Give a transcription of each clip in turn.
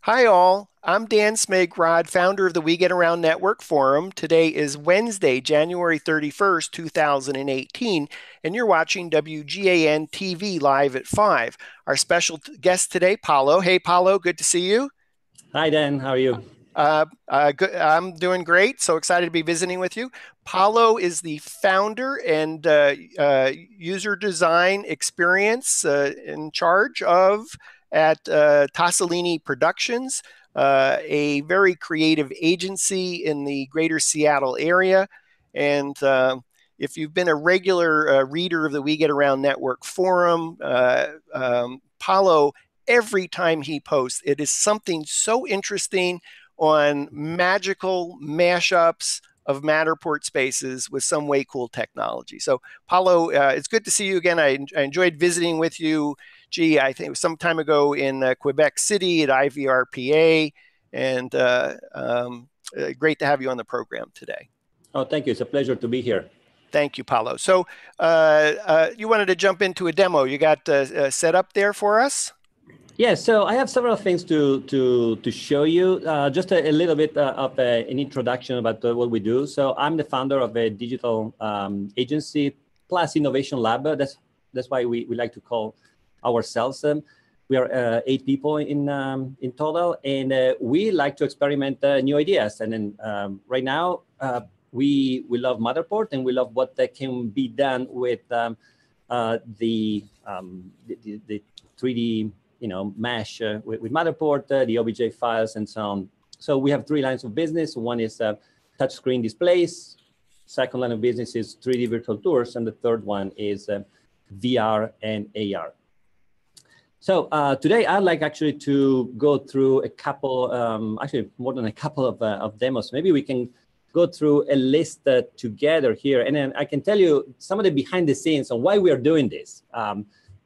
Hi all, I'm Dan Smigrod, founder of the We Get Around Network Forum. Today is Wednesday, January 31st, 2018, and you're watching WGAN TV live at 5. Our special guest today, Paolo. Hey Paolo, good to see you. Hi Dan, how are you? Good. I'm doing great. So excited to be visiting with you. Paolo is the founder and user design experience in charge of at Tosolini Productions, a very creative agency in the greater Seattle area. And if you've been a regular reader of the We Get Around Network Forum, Paolo, every time he posts, it is something so interesting on magical mashups of Matterport spaces with some way cool technology. So, Paolo, it's good to see you again. I enjoyed visiting with you. Gee, I think it was some time ago in Quebec City at IVRPA, and great to have you on the program today. Oh, thank you. It's a pleasure to be here. Thank you, Paolo. So, you wanted to jump into a demo. You got set up there for us? Yeah, so I have several things to show you. Just a little bit of an introduction about what we do. So I'm the founder of a digital agency plus innovation lab. That's why we like to call ourselves. We are 8 people in total, and we like to experiment new ideas. And then right now we love Matterport, and we love what can be done with the 3D. Mesh with Matterport, the OBJ files, and so on. So we have 3 lines of business. One is touchscreen displays. Second line of business is 3D virtual tours. And the third one is VR and AR. So today I'd like actually to go through a couple, actually more than a couple of demos. Maybe we can go through a list together here. And then I can tell you some of the behind the scenes on why we are doing this.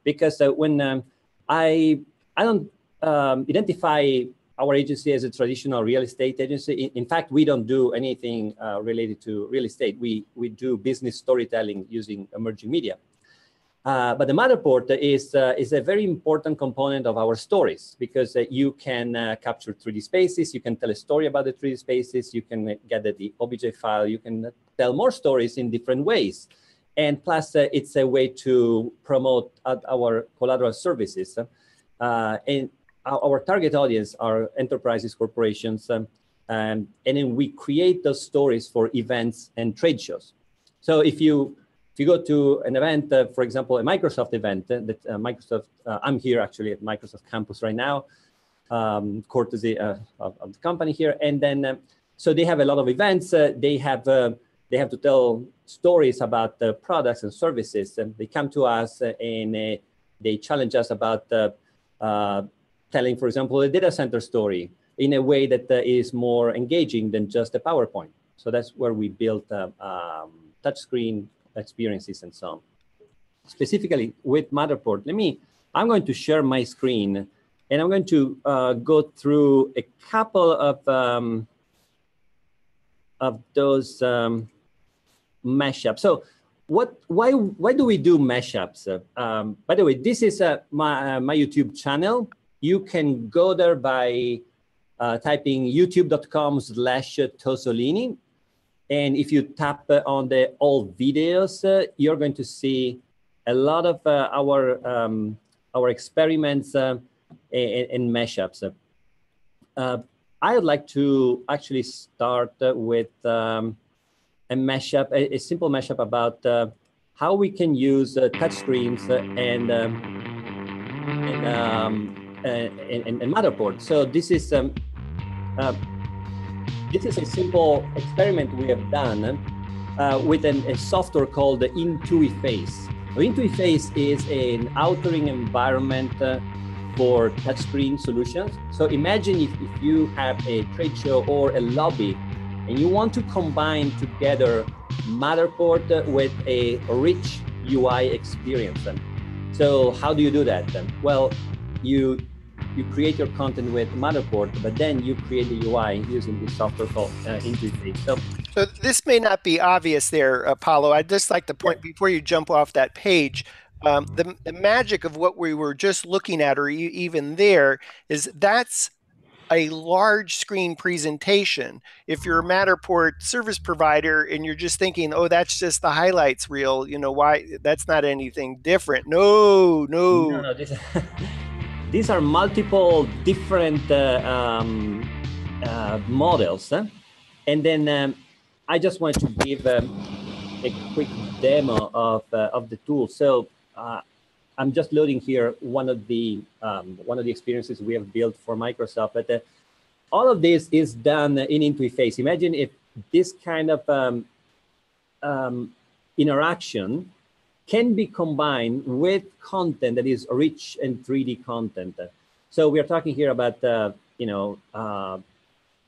Because when I don't identify our agency as a traditional real estate agency. In fact, we don't do anything related to real estate. We do business storytelling using emerging media. But the Matterport is a very important component of our stories because you can capture 3D spaces. You can tell a story about the 3D spaces. You can get the OBJ file. You can tell more stories in different ways. And plus, it's a way to promote our collateral services. And our target audience are enterprises, corporations, and then we create those stories for events and trade shows. So if you go to an event, for example, a Microsoft event, that Microsoft, I'm here actually at Microsoft campus right now, courtesy of the company here. And then, so they have a lot of events. They have to tell stories about the products and services. And they come to us and they challenge us about telling, for example, a data center story in a way that is more engaging than just a PowerPoint. So that's where we built touchscreen experiences and so on. Specifically with Matterport, I'm going to share my screen and I'm going to go through a couple of those mashups. So why do we do mashups? By the way, this is my YouTube channel. You can go there by typing youtube.com/Tosolini. And if you tap on the all videos, you're going to see a lot of our experiments and mashups. I would like to actually start with a mashup, a simple mashup about how we can use touchscreens and Matterport. So this is a simple experiment we have done with a software called the Intuiface. Intuiface is an authoring environment for touchscreen solutions. So imagine if you have a trade show or a lobby and you want to combine together Matterport with a rich UI experience. So how do you do that? Well, you create your content with Matterport, but then you create the UI using this software called Intuiface. So this may not be obvious there, Paolo. I'd just like to point, before you jump off that page, the magic of what we were just looking at, or even there, is that's a large screen presentation. If you're a Matterport service provider and you're just thinking, oh, that's just the highlights reel, you know, why that's not anything different. No, no. No, these are multiple different models. And then I just wanted to give a quick demo of the tool. So I'm just loading here one of the experiences we have built for Microsoft. But all of this is done in interface. Imagine if this kind of interaction can be combined with content that is rich and 3D content. So we are talking here about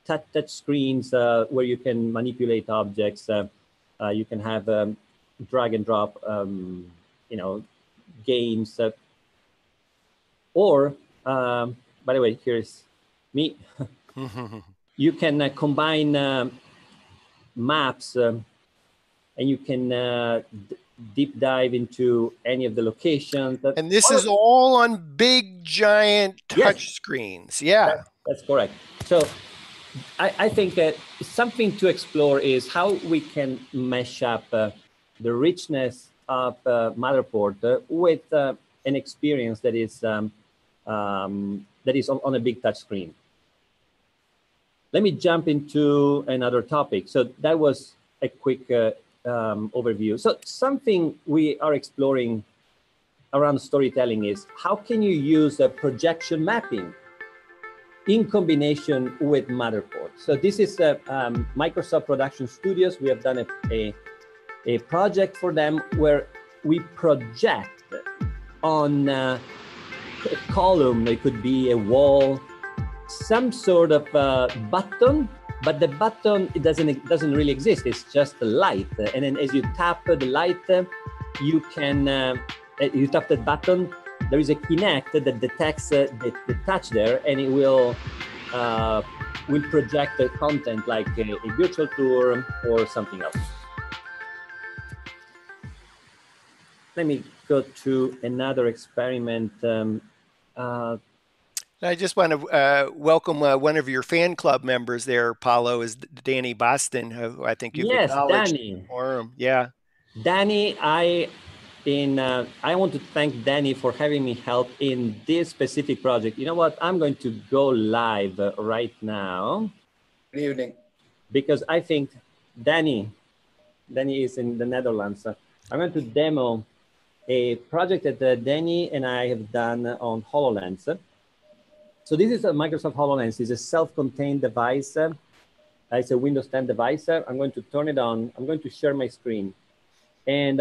touch screens where you can manipulate objects. You can have drag and drop, games. Or, by the way, here's me. You can combine maps and you can deep dive into any of the locations. And this is all on big, giant touch screens. Yeah. That's correct. So I think something to explore is how we can mesh up the richness of Matterport with an experience that is on a big touch screen. Let me jump into another topic. So that was a quick overview. So something we are exploring around storytelling is how can you use a projection mapping in combination with Matterport. So this is Microsoft Production Studios. We have done a project for them where we project on a column, it could be a wall, some sort of button, but the button, it doesn't really exist. It's just a light. And then as you tap the light, you can, you tap that button, there is a Kinect that detects the touch there, and it will project the content like a virtual tour or something else. Let me go to another experiment. I just want to welcome one of your fan club members there, Paolo, is Danny Boston, who I think you've acknowledged. Danny. Forum. Yeah. Danny, I want to thank Danny for having me help in this specific project. You know what? I'm going to go live right now. Good evening. Because I think Danny is in the Netherlands. I'm going to demo a project that Danny and I have done on HoloLens. So this is a Microsoft HoloLens. It's a self-contained device. It's a Windows 10 device. I'm going to turn it on. I'm going to share my screen. And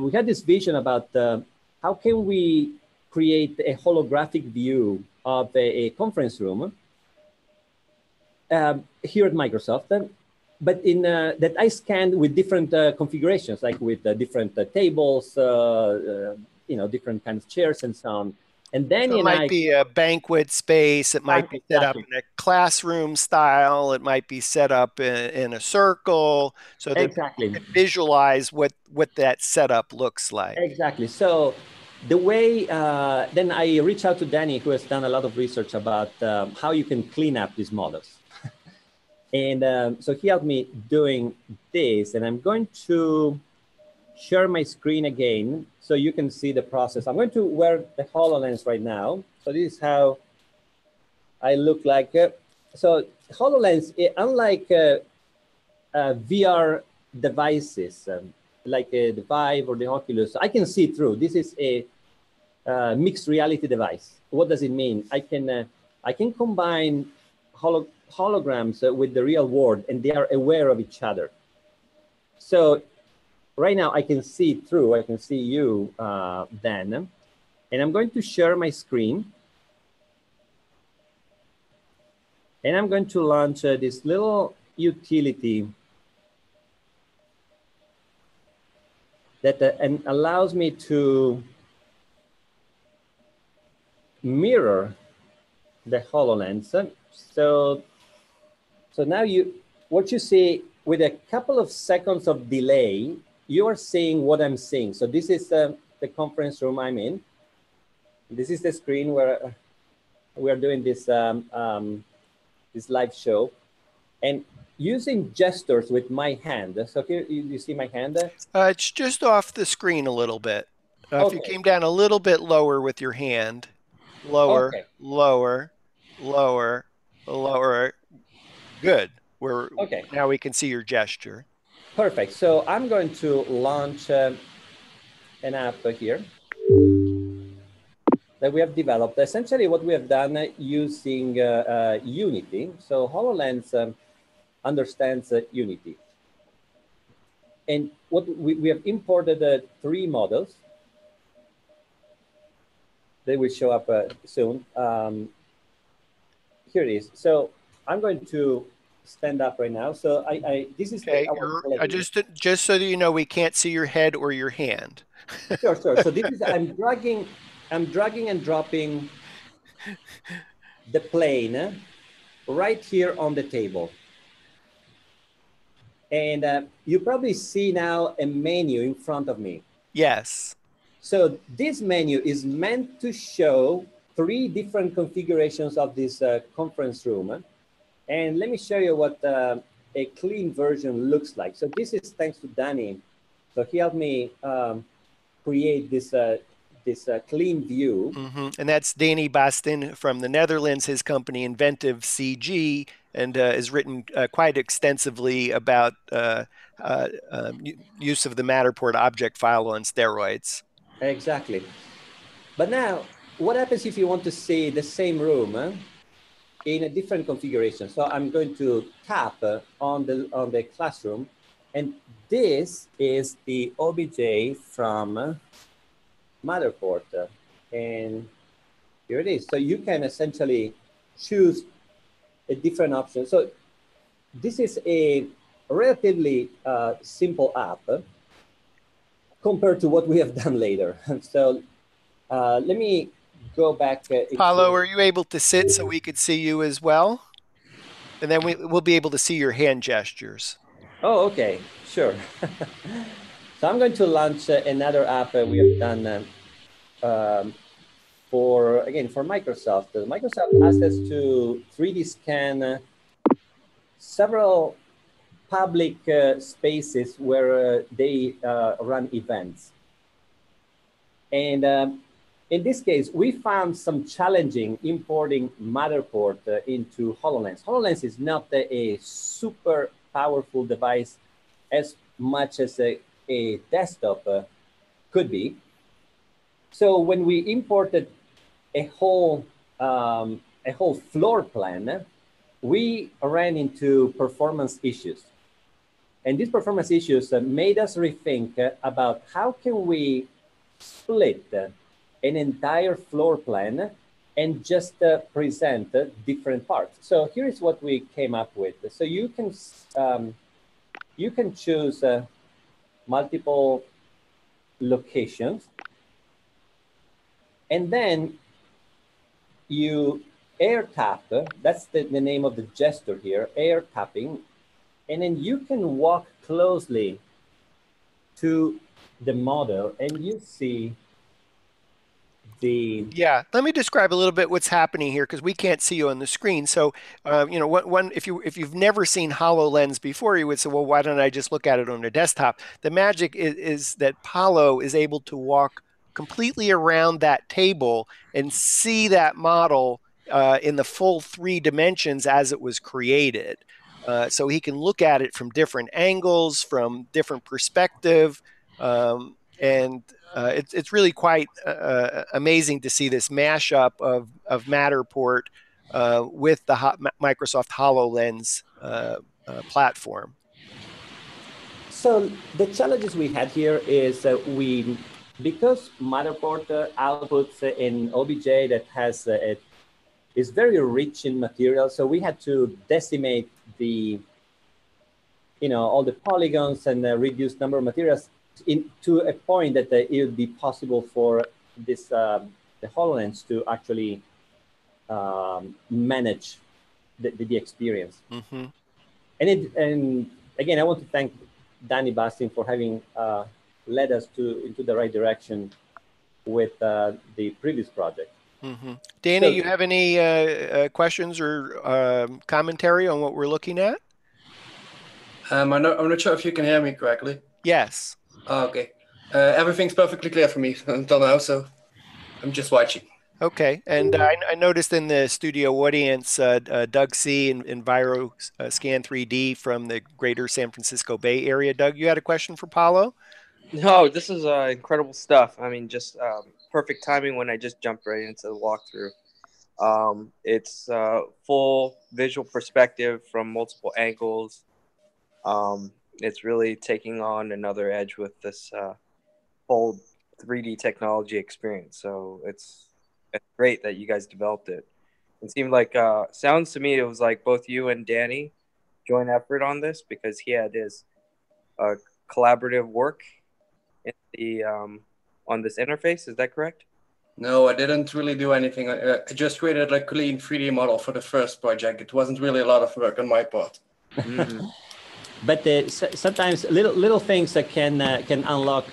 we had this vision about how can we create a holographic view of a conference room here at Microsoft, but in that I scanned with different configurations, like with different tables, different kinds of chairs and so on. And then so it might be a banquet space. It might be set up in a classroom style. It might be set up in a circle, so that you can visualize what that setup looks like. Exactly. So the way then I reached out to Danny, who has done a lot of research about how you can clean up these models, and so he helped me doing this. And I'm going to share my screen again so you can see the process. I'm going to wear the HoloLens right now. So this is how I look like. So HoloLens, unlike VR devices, like the Vive or the Oculus, I can see through. This is a mixed reality device. What does it mean? I can combine holograms with the real world, and they are aware of each other. So right now, I can see through. I can see you then. And I'm going to share my screen. And I'm going to launch this little utility that and allows me to mirror the HoloLens. So now what you see with a couple of seconds of delay, you are seeing what I'm seeing. So this is the conference room I'm in. This is the screen where we are doing this this live show, and using gestures with my hand. So here you see my hand. It's just off the screen a little bit. If you Okay. came down a little bit lower with your hand, lower, Okay. lower, lower, lower. Good. We're Okay. now we can see your gesture. Perfect. So I'm going to launch an app here that we have developed. Essentially, what we have done using Unity. So HoloLens understands Unity. And what we have imported 3 models. They will show up soon. Here it is. So I'm going to stand up right now. So this is Okay, our just so that you know, we can't see your head or your hand. Sure, sure. So this is I'm dragging and dropping the plane right here on the table. And you probably see now a menu in front of me. Yes. So this menu is meant to show 3 different configurations of this conference room. And let me show you what a clean version looks like. So this is thanks to Danny. So he helped me create this clean view. And that's Danny Bastin from the Netherlands. His company, Inventive CG, and has written quite extensively about use of the Matterport object file on steroids. Exactly. But now, what happens if you want to see the same room in a different configuration? So I'm going to tap on the classroom, and this is the OBJ from Matterport, and here it is. So you can essentially choose a different option. So this is a relatively simple app compared to what we have done later. So let me go back. Paolo, are you able to sit so we could see you as well? And then we'll be able to see your hand gestures. Oh, okay, sure. So I'm going to launch another app we have done for Microsoft. Microsoft asks us to 3D scan several public spaces where they run events. And in this case, we found some challenging importing Matterport into HoloLens. HoloLens is not a super powerful device as much as a desktop could be. So when we imported a whole floor plan, we ran into performance issues. And these performance issues made us rethink about how can we split an entire floor plan and just present different parts. So here is what we came up with. So you can choose multiple locations, and then you air tap. That's the name of the gesture here, air tapping. And then you can walk closely to the model and you see the... Yeah, let me describe a little bit what's happening here because we can't see you on the screen. So, you know, if you've never seen HoloLens before, you would say, well, why don't I just look at it on a desktop? The magic is that Paolo is able to walk completely around that table and see that model in the full 3 dimensions as it was created. So he can look at it from different angles, from different perspective, and it's really quite amazing to see this mashup of Matterport with the Microsoft HoloLens platform. So the challenges we had here is because Matterport outputs an OBJ that has is very rich in material, so we had to decimate all the polygons and reduce number of materials to a point that it would be possible for this the HoloLens to actually manage the experience. Mm-hmm. And again, I want to thank Danny Bastin for having led us into the right direction with the previous project. Danny, So you have any questions or commentary on what we're looking at? I'm not sure if you can hear me correctly. Yes. Oh, okay. Everything's perfectly clear for me until now, so I'm just watching. Okay, and I noticed in the studio audience, Doug C. and Enviro Scan 3D from the greater San Francisco Bay Area. Doug, you had a question for Paolo? No, this is incredible stuff. I mean, just perfect timing when I just jumped right into the walkthrough. It's full visual perspective from multiple angles. It's really taking on another edge with this whole 3D technology experience. So it's great that you guys developed it. It seemed like sounds to me it was like both you and Danny joint effort on this because he had his collaborative work in the on this interface. Is that correct? No, I didn't really do anything. I just created a clean 3D model for the first project. It wasn't really a lot of work on my part. But sometimes little things that can unlock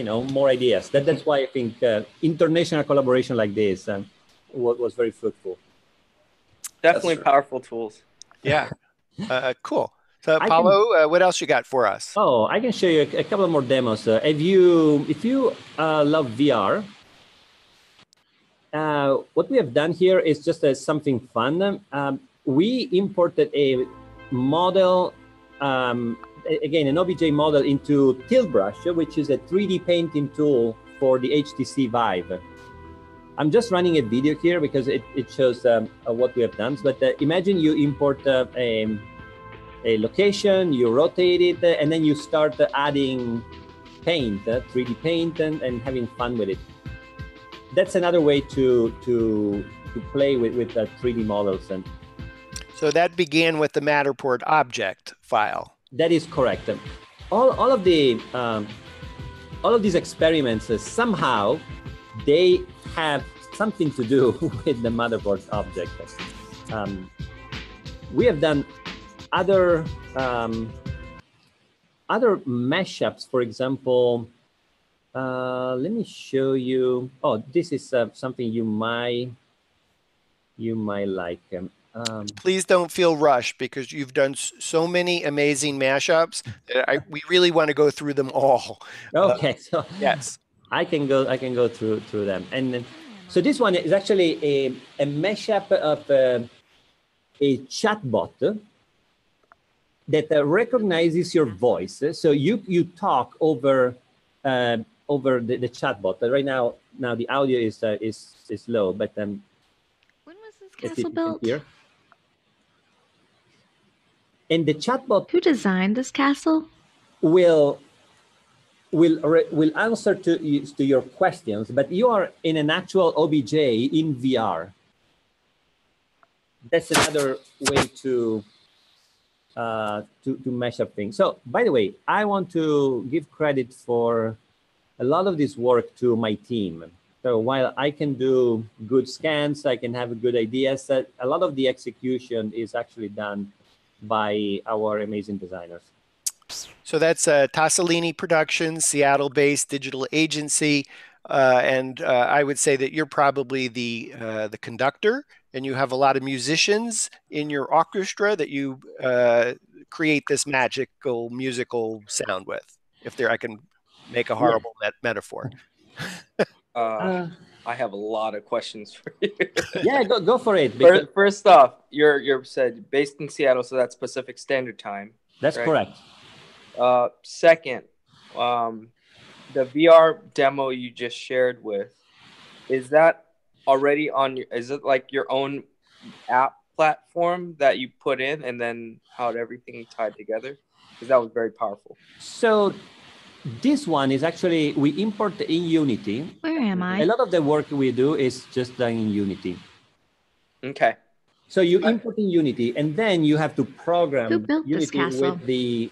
more ideas. That's why I think international collaboration like this was very fruitful. Definitely powerful tools. Yeah, cool. So Paolo, what else you got for us? Oh, I can show you a couple more demos. If you love VR, what we have done here is just something fun. We imported a model. Again, an OBJ model into Tilt Brush, which is a 3D painting tool for the HTC Vive. I'm just running a video here because it shows what we have done. But imagine you import a location, you rotate it, and then you start adding paint, 3D paint, and having fun with it. That's another way to play with 3D models. And so that began with the Matterport object file. That is correct. All of these experiments somehow they have something to do with the Matterport object. We have done other mashups. For example, let me show you. Oh, this is something you might like. Please don't feel rushed because you've done so many amazing mashups that we really want to go through them all. Okay, so yes, I can go through them. And so this one is actually a mashup of a chatbot that recognizes your voice. So you talk over the chatbot. Right now the audio is low, but when was this castle built? Here. And the chatbot who designed this castle will answer to your questions, but you are in an actual OBJ in VR. That's another way to mesh up things. So, by the way, I want to give credit for a lot of this work to my team. So while I can do good scans, I can have good ideas, a lot of the execution is actually done by our amazing designers. So that's Tosolini Productions, Seattle-based digital agency, and I would say that you're probably the conductor, and you have a lot of musicians in your orchestra that you create this magical musical sound with. If I can make a horrible metaphor. I have a lot of questions for you. Yeah, go for it. First off, you're said based in Seattle, so that's Pacific Standard Time. That's correct. Second, the VR demo you just shared is that already on is it like your own app platform that you put in and then how everything tied together? Because that was very powerful. So this one is actually, we import in Unity. Where am I? A lot of the work we do is just done in Unity. Okay. So you import in Unity, and then you have to program Unity with the,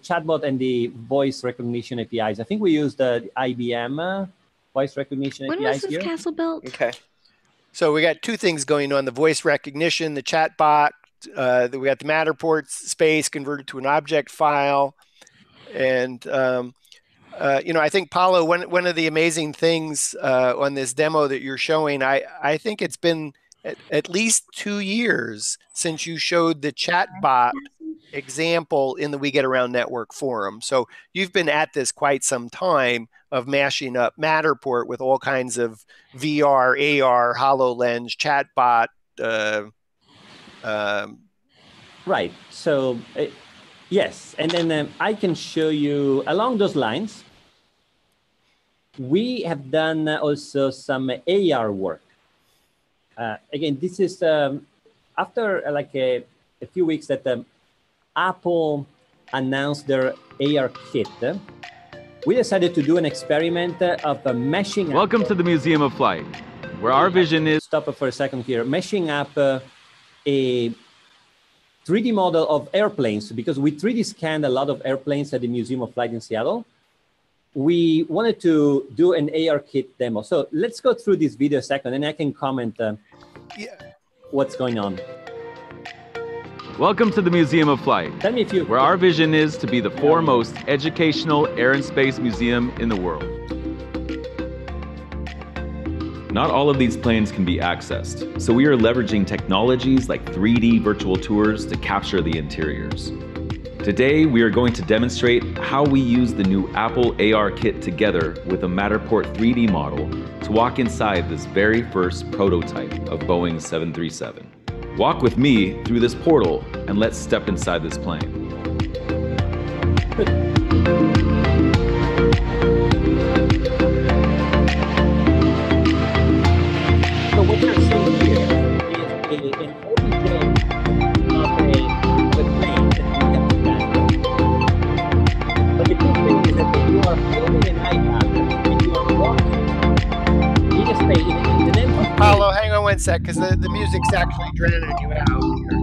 chatbot and the voice recognition APIs. I think we use the IBM voice recognition APIs here. When was this castle built? Okay. So we got two things going on: the voice recognition, the chatbot. We got the Matterport space converted to an object file, and I think, Paolo, one of the amazing things on this demo that you're showing, I think it's been at least 2 years since you showed the chatbot example in the We Get Around Network forum. So you've been at this quite some time of mashing up Matterport with all kinds of VR, AR, HoloLens, chatbot. Right. So yes, and then I can show you along those lines. We have done also some AR work. Again, this is after like a few weeks that Apple announced their AR kit. We decided to do an experiment of meshing. Welcome to the Museum of Flight, where our vision is. Stop for a second here. Meshing up a 3D model of airplanes, because we 3D scanned a lot of airplanes at the Museum of Flight in Seattle. We wanted to do an AR kit demo. So let's go through this video a second, and I can comment what's going on. Welcome to the Museum of Flight, Tell me if you, where our vision is to be the foremost educational air and space museum in the world. Not all of these planes can be accessed, so we are leveraging technologies like 3D virtual tours to capture the interiors. Today, we are going to demonstrate how we use the new Apple AR kit together with a Matterport 3D model to walk inside this very first prototype of Boeing 737. Walk with me through this portal and let's step inside this plane. So what you're seeing here is an OBJ of a plane that we have designed. But the cool thing is that when you are holding an iPad and you are walking in a space, in an empty space. Paolo, hang on one sec, because the music's actually drowning you out here.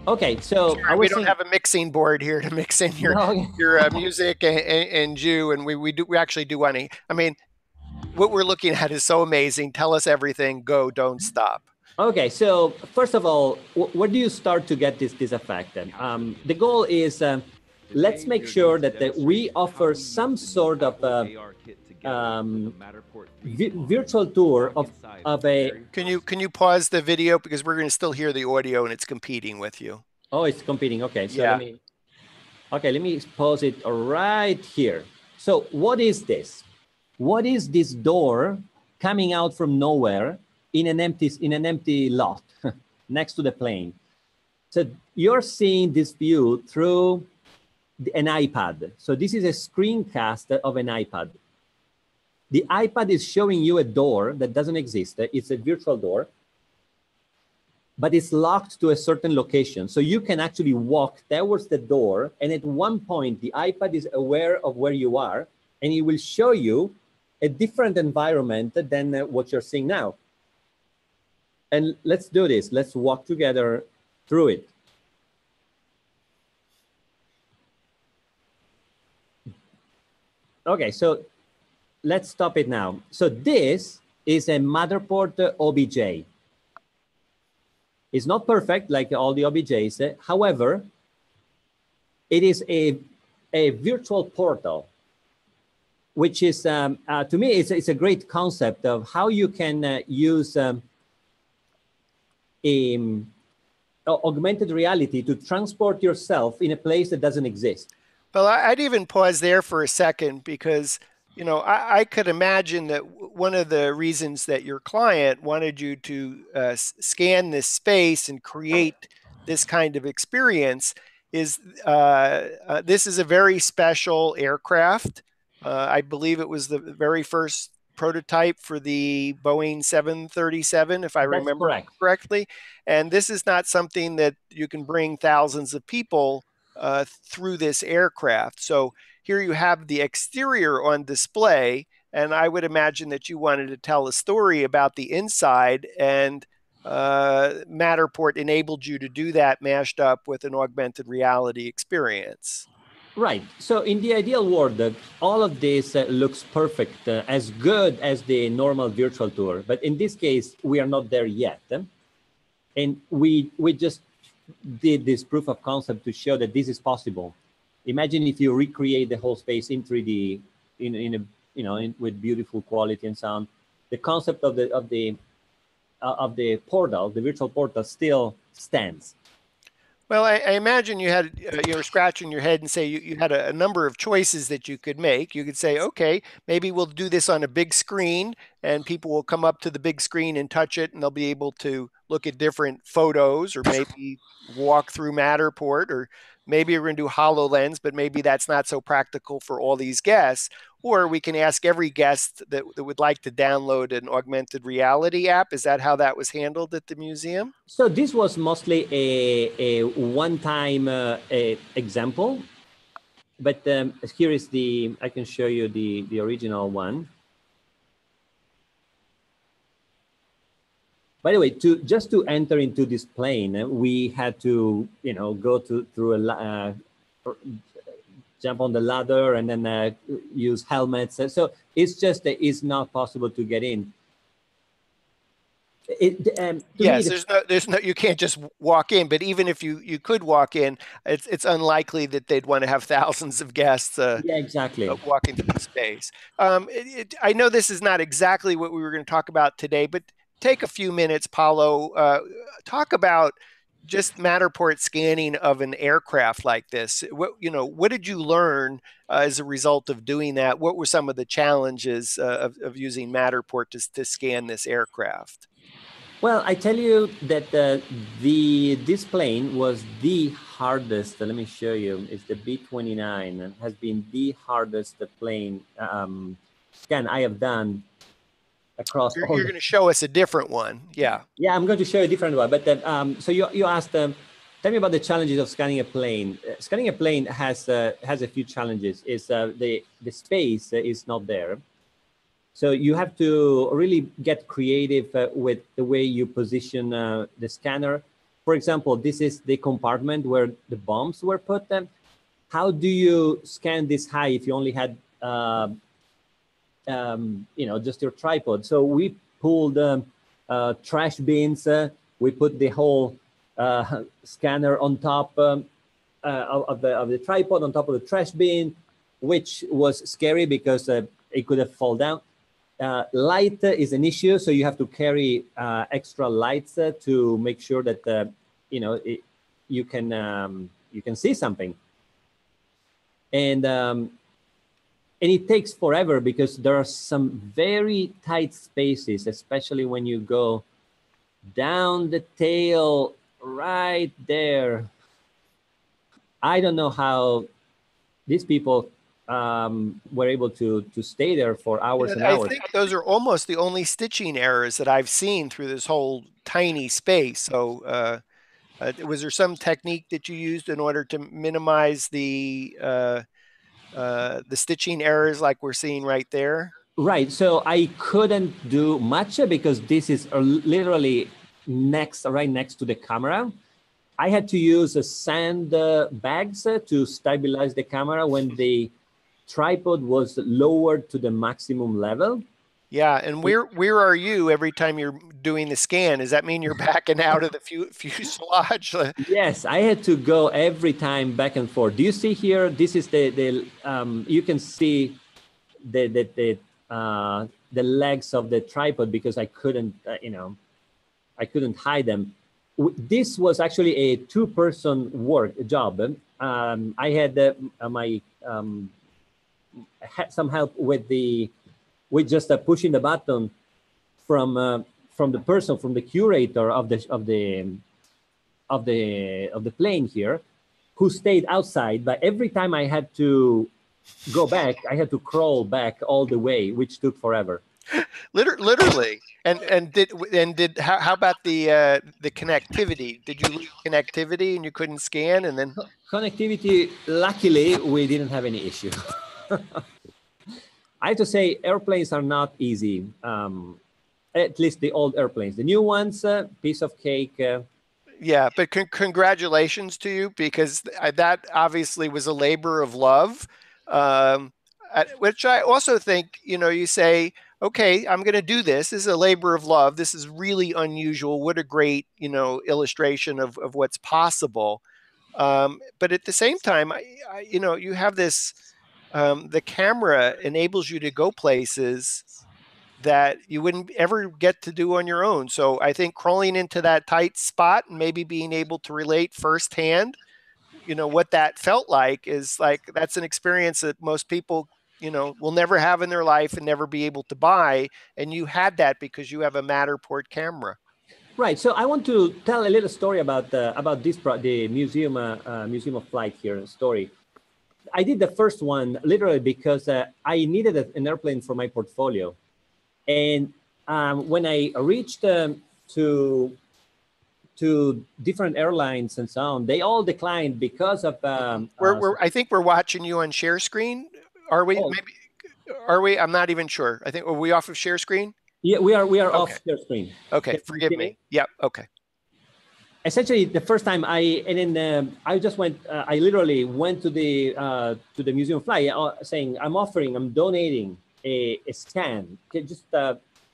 Okay, so Sorry, we don't have a mixing board here to mix in your music and you, and we actually do want to. I mean, what we're looking at is so amazing. Tell us everything. Go, don't stop. Okay, so first of all, where do you start to get this effect? The goal is let's make sure that we offer some sort of virtual tour of a. Can you pause the video, because we're going to still hear the audio and it's competing with you. Oh, it's competing. Okay, so yeah. let me pause it right here. So what is this? What is this door coming out from nowhere in an empty lot next to the plane? So you're seeing this view through an iPad. So this is a screencast of an iPad. The iPad is showing you a door that doesn't exist. It's a virtual door, but it's locked to a certain location. So you can actually walk towards the door, and at one point, the iPad is aware of where you are, and it will show you a different environment than what you're seeing now. And let's do this. Let's walk together through it. Okay, so let's stop it now. So this is a Matterport OBJ. It's not perfect like all the OBJs. However, it is a virtual portal, which is, to me, it's a great concept of how you can use augmented reality to transport yourself in a place that doesn't exist. Well, I'd even pause there for a second, because I could imagine that one of the reasons that your client wanted you to scan this space and create this kind of experience is this is a very special aircraft. I believe it was the very first prototype for the Boeing 737, if I remember correctly. And this is not something that you can bring thousands of people through this aircraft. So here you have the exterior on display, and I would imagine that you wanted to tell a story about the inside, and Matterport enabled you to do that, mashed up with an augmented reality experience. Right. So in the ideal world, all of this looks perfect, as good as the normal virtual tour. But in this case, we are not there yet. And we just did this proof of concept to show that this is possible. Imagine if you recreate the whole space in 3D in a with beautiful quality and sound. The concept of the portal, the virtual portal, still stands. Well, I imagine you had you were scratching your head and say you had a number of choices that you could make. You could say, okay, maybe we'll do this on a big screen, and people will come up to the big screen and touch it, and they'll be able to look at different photos, or maybe walk through Matterport, or maybe we're going to do HoloLens, but maybe that's not so practical for all these guests. Or we can ask every guest that would like to download an augmented reality app. Is that how that was handled at the museum? So this was mostly a one-time example, but here is I can show you the original one. By the way, just to enter into this plane, we had to, go through a jump on the ladder and then use helmets. So it's not possible to get in. Yes, there's no, you can't just walk in, but even if you could walk in, it's unlikely that they'd want to have thousands of guests yeah, exactly. walking through the space. I know this is not exactly what we were going to talk about today, but take a few minutes, Paolo, talk about just Matterport scanning of an aircraft like this. What did you learn as a result of doing that? What were some of the challenges of using Matterport to scan this aircraft? Well, I tell you that this plane was the hardest. Let me show you. It's the B-29, and has been the hardest plane scan I have done across. You're going to show us a different one. Yeah. Yeah, I'm going to show you a different one. But so you asked, tell me about the challenges of scanning a plane. Scanning a plane has a few challenges. It's the space is not there. So you have to really get creative with the way you position the scanner. For example, this is the compartment where the bombs were put. How do you scan this high if you only had, just your tripod? So we pulled trash bins. We put the whole scanner on top of the tripod, on top of the trash bin, which was scary because it could have fallen down. Light is an issue, so you have to carry extra lights to make sure that you can see something. And it takes forever because there are some very tight spaces, especially when you go down the tail right there. I don't know how these people were able to stay there for hours and hours. I think those are almost the only stitching errors that I've seen through this whole tiny space. So was there some technique that you used in order to minimize the stitching errors like we're seeing right there? Right. So I couldn't do much because this is literally right next to the camera. I had to use sand bags to stabilize the camera when the tripod was lowered to the maximum level. Yeah, and where are you every time you're doing the scan? Does that mean you're backing out of the fuselage? Yes, I had to go every time back and forth. Do you see here? This is you can see the legs of the tripod because I couldn't hide them. This was actually a two-person job. I had had some help with just pushing the button from the curator of the plane here, who stayed outside. But every time I had to go back, I had to crawl back all the way, which took forever. Literally. How about the connectivity? Did you lose connectivity and you couldn't scan? And then connectivity, luckily, we didn't have any issue. I have to say, airplanes are not easy. At least the old airplanes. The new ones, piece of cake. Yeah, but congratulations to you, because that obviously was a labor of love, which I also think, you say, okay, I'm going to do this. This is a labor of love. This is really unusual. What a great, illustration of what's possible. But at the same time, you have this the camera enables you to go places that you wouldn't ever get to do on your own. So I think crawling into that tight spot and maybe being able to relate firsthand, what that felt like is like, that's an experience that most people, will never have in their life and never be able to buy. And you had that because you have a Matterport camera. Right. So I want to tell a little story about the Museum of Flight here story. I did the first one literally because I needed an airplane for my portfolio. And when I reached to different airlines and so on, they all declined because of. I think we're watching you on share screen. Are we? Oh. Maybe. Are we? I'm not even sure. I think, are we off of share screen? Yeah, we are Okay. off share screen. Okay, forgive me. Yep. Okay. Essentially, the first time I literally went to the Museum of Flight saying, I'm donating a scan. Okay, just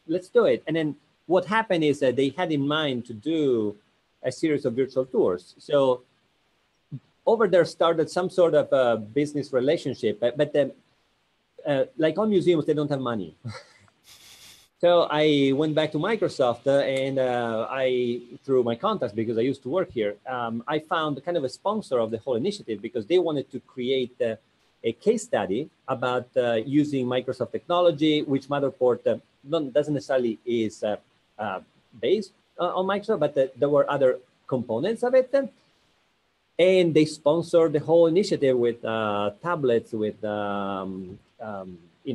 let's do it. And then what happened is that they had in mind to do a series of virtual tours. So over there started some sort of a business relationship, but then like all museums, they don't have money. So I went back to Microsoft and through my contacts, because I used to work here, I found kind of a sponsor of the whole initiative because they wanted to create a case study about using Microsoft technology, which Matterport doesn't necessarily is based on Microsoft, but there were other components of it. And they sponsored the whole initiative with tablets, with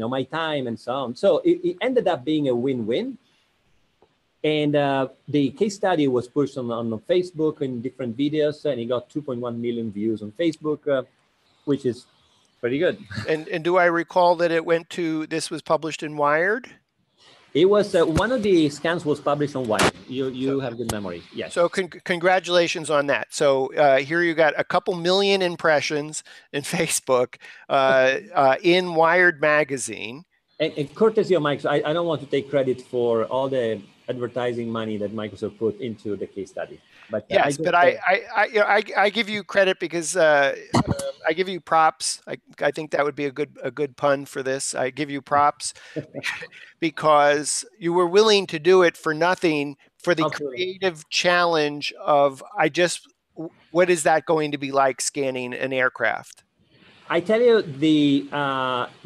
my time and so on. So it ended up being a win-win. And the case study was pushed on Facebook in different videos, and it got 2.1 million views on Facebook, which is pretty good. And do I recall that this was published in Wired? It was one of the scans was published on Wired. You have good memory. Yes. So congratulations on that. So here you got a couple million impressions in Facebook in Wired magazine. And courtesy of Microsoft, I don't want to take credit for all the advertising money that Microsoft put into the case study. But yes, I give you credit because I give you props. I think that would be a good pun for this. I give you props because you were willing to do it for nothing, for the creative challenge of what is that going to be like scanning an aircraft? I tell you, the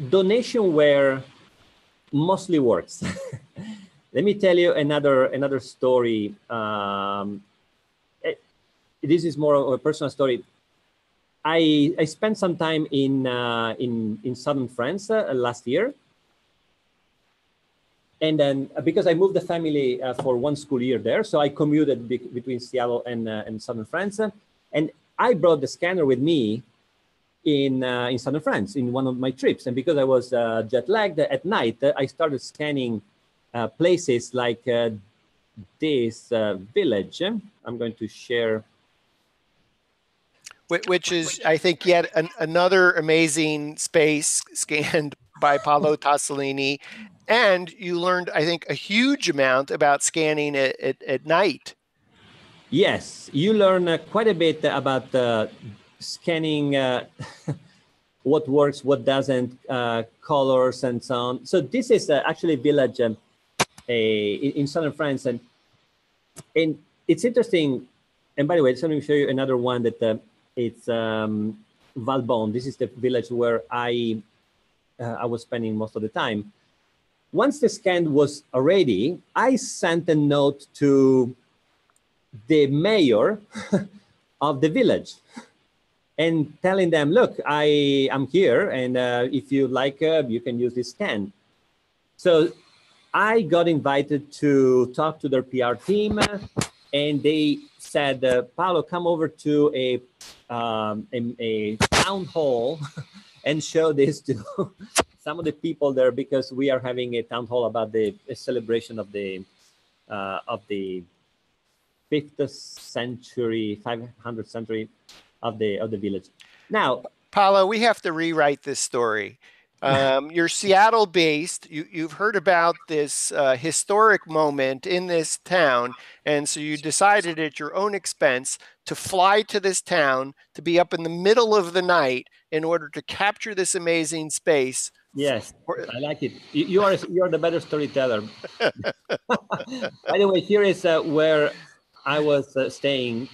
donationware mostly works. Let me tell you another story. This is more of a personal story. I spent some time in southern France last year, and then because I moved the family for one school year there, so I commuted between Seattle and southern France, and I brought the scanner with me in southern France in one of my trips. And because I was jet lagged at night, I started scanning places like this village. I'm going to share. Which is, I think, yet another amazing space scanned by Paolo Tosolini. And you learned, I think, a huge amount about scanning at night. Yes, you learn quite a bit about scanning what works, what doesn't, colors, and so on. So this is actually a village in southern France. And it's interesting. And by the way, let me show you another one that it's Valbonne. This is the village where I was spending most of the time. Once the scan was ready, I sent a note to the mayor of the village and telling them, look, I am here, and if you like, you can use this scan. So I got invited to talk to their PR team, and they said, Paolo, come over to a town hall and show this to some of the people there, because we are having a town hall about the celebration of the 500th century of the village. Now, Paolo, we have to rewrite this story. You're Seattle-based. You've heard about this historic moment in this town, and so you decided at your own expense to fly to this town, to be up in the middle of the night in order to capture this amazing space. Yes, I like it. You are the better storyteller. By the way, here is where I was staying,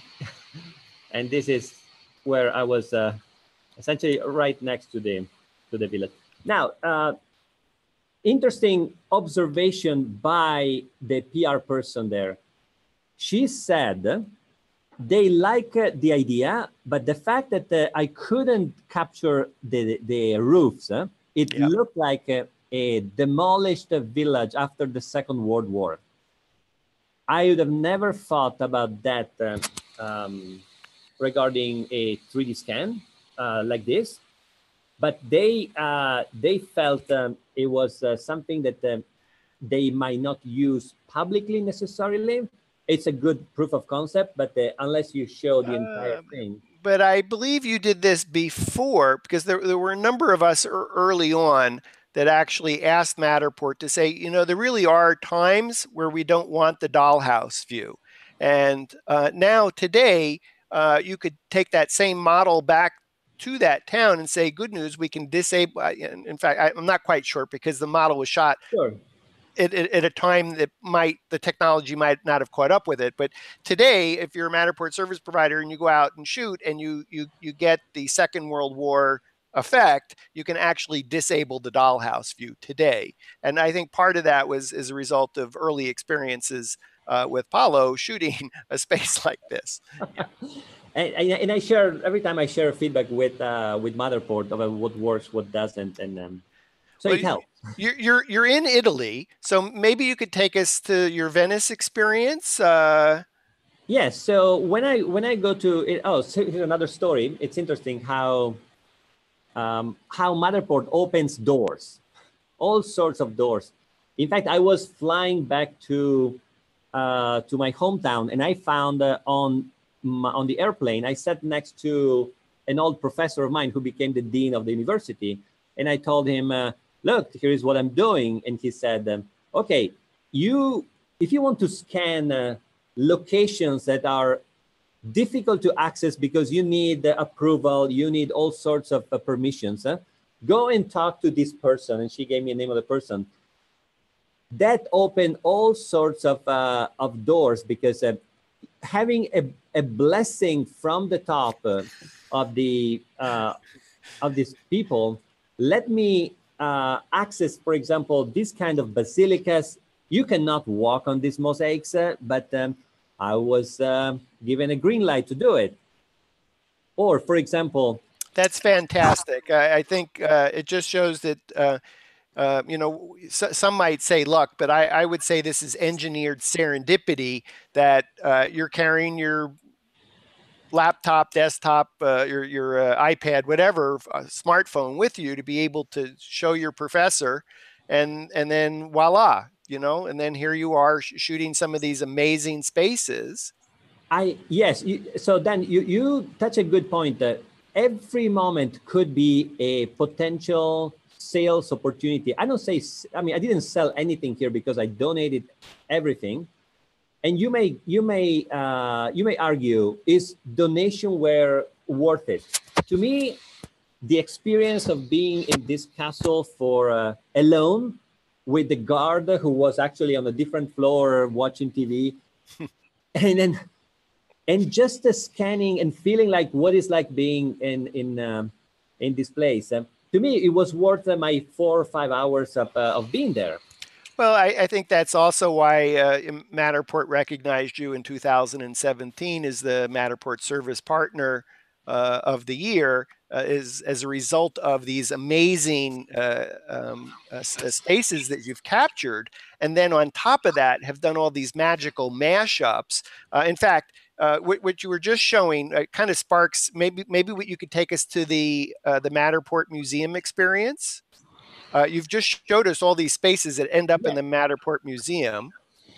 and this is where I was essentially right next to the village. Now, interesting observation by the PR person there. She said they like the idea, but the fact that I couldn't capture the roofs, it looked like a demolished village after the Second World War. I would have never thought about that regarding a 3D scan like this, but they felt it was something that they might not use publicly necessarily. It's a good proof of concept, but unless you show the entire thing. But I believe you did this before, because there were a number of us early on that actually asked Matterport to say, you know, there really are times where we don't want the dollhouse view. And now today, you could take that same model back to that town and say, good news, we can disable. In fact, I'm not quite sure because the model was shot at a time that the technology might not have caught up with it. But today, if you're a Matterport service provider and you go out and shoot and you get the Second World War effect, you can actually disable the dollhouse view today. And I think part of that was as a result of early experiences with Paolo shooting a space like this. And I share, every time I share feedback with Matterport about what works, what doesn't, and so it helps. You're in Italy, so maybe you could take us to your Venice experience. Yes. So when I go to so here's another story. It's interesting how Matterport opens doors, all sorts of doors. In fact, I was flying back to my hometown, and I found on the airplane, I sat next to an old professor of mine who became the dean of the university, and I told him, look, here is what I'm doing. And he said, okay, if you want to scan locations that are difficult to access because you need approval, you need all sorts of permissions, go and talk to this person. And she gave me the name of the person. That opened all sorts of doors, because having a blessing from the top of these people let me access, for example, this kind of basilicas. You cannot walk on these mosaics, but I was given a green light to do it. Or, for example, that's fantastic. I think it just shows that you know, some might say luck, but I would say this is engineered serendipity, that you're carrying your laptop, desktop, your iPad, whatever, smartphone with you to be able to show your professor, and then voila, you know, and then here you are shooting some of these amazing spaces. Yes. So then you touch a good point that every moment could be a potential sales opportunity. I didn't sell anything here because I donated everything. And you may argue, is donation were worth it? To me, the experience of being in this castle for alone with the guard who was actually on a different floor watching TV, and just the scanning and feeling like what it's like being in this place. To me, it was worth my 4 or 5 hours of being there. Well, I think that's also why Matterport recognized you in 2017 as the Matterport Service Partner of the Year, as a result of these amazing spaces that you've captured. And then on top of that, have done all these magical mashups. In fact, what you were just showing kind of sparks maybe what you could take us to the Matterport Museum experience. You've just showed us all these spaces that end up in the Matterport Museum.